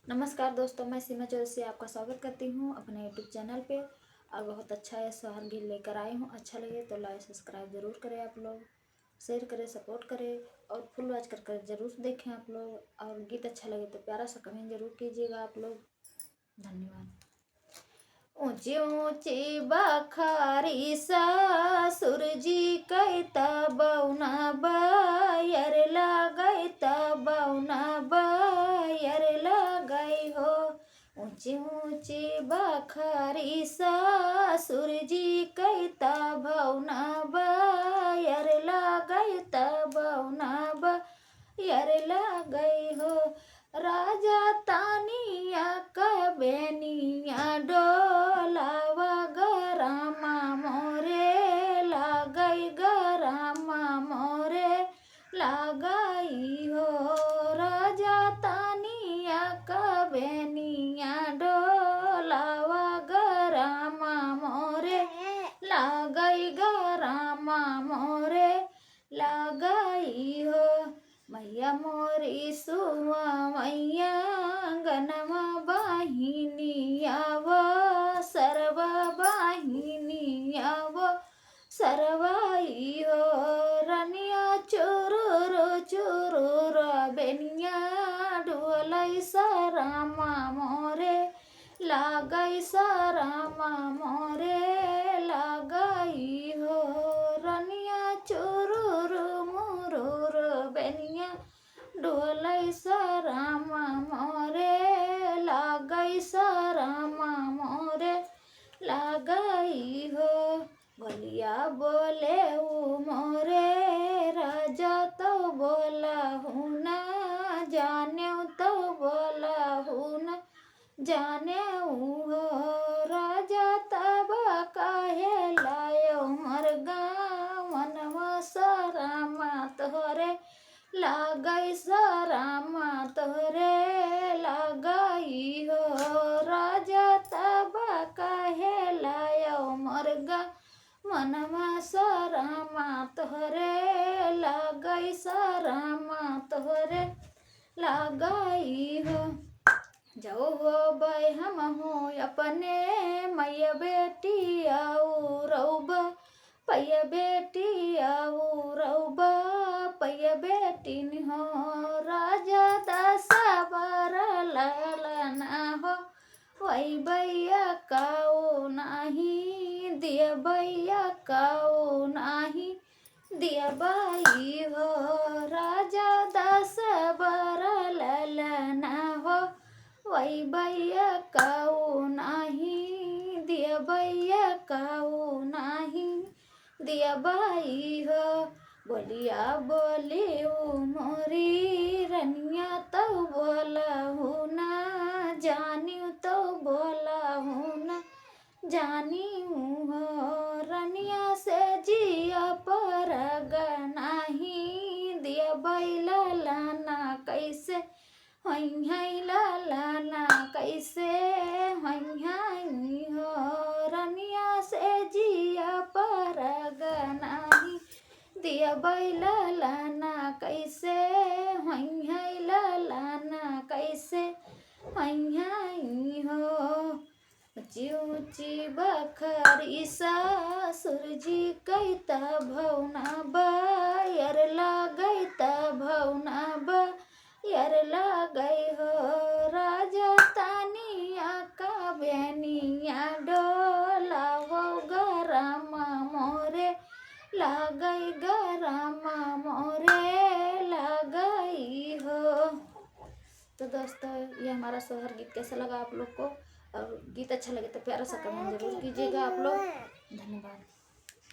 नमस्कार दोस्तों, मैं सीमा चौरसिया आपका स्वागत करती हूँ अपने यूट्यूब चैनल पे। और बहुत अच्छा है सोहर गीत लेकर आई हूँ। अच्छा लगे तो लाइक सब्सक्राइब ज़रूर करें आप लोग, शेयर करें, सपोर्ट करें और फुल वॉच कर ज़रूर देखें आप लोग। और गीत अच्छा लगे तो प्यारा सा कमेंट ज़रूर कीजिएगा आप लोग। धन्यवाद। ऊंची ऊंची बखारी सासुर जी कहता बौना बायर लगई बौना बायर लगई हो। ऊंची ऊंची बखारी सासुर जी कहता बौना बायर लगई बौना बायर लगई हो। राजा तानिया कबेनिया डोलावा गरामा मोरे लागई गरामा मोरे लागई हो। राजा तानिया कबेनिया डोलावा गरामा मोरे लागई गरामा मोरे लागई हो। मैया मोरी सुआ मैया गनमा बाहिनिया वो सरवा बाहिनिया वो सरवाई हो। रनिया चुरुरु चुरुर बेनिया डुअलई सरामा मोरे लागई सरामा मोरे लागई हो। रनिया चुरुरु मुरुर बेनिया डोलई सरामा मोरे लागई सरामा मोरे लागई हो। बोलिया बोले ऊ मोरे राजा तो बोला हूँ ना जाने तो बोला हूँ ना जाने हो। राजा तब काहे लायो मरगा मनवा सरामा तोहरे लागई सरामा तोहरे लागई हो। राजा तब काहे लायो मरगा मनवा सरामा तोहरे लागई सरामा तोहरे लागई हो। जाओ हो भाई हम हो अपने मैया बेटी आओ रौबा पैया बेटी आओ रौबा पैया बेटी हो। राजा दशा बार लालना हो वही भैया काओ नाही दिया भैया काओ नाही दिया बाई हो। राजा दस बार लालना हो वही भैया काऊ नाही दिया भैया काऊ नाही दिया बाई हो। बोलिया बोले ऊ मोरी रनिया तो बोला हूँ ना जानी तो बोला हूँ ना जानी हो। रनिया से जिया पर नाही दिया बैला लाना कैसे हई लाना कैसे हई हो। रनिया से जिया पर नाही दिया बैला लाना कैसे हई लाना कैसे हई हो। ऊंची ऊंची बखरी सासुर जी कहता भौना बायर लगई भौना बायर लगई हो। राजा तानिया का बेनिया डोला वो गरामा मोरे लागई गरामा मोरे लागई हो। तो दोस्तों, ये हमारा सोहर गीत कैसा लगा आप लोग को? और गीत अच्छा लगे तो प्यारा सा कमेंट जरूर कीजिएगा आप लोग। धन्यवाद।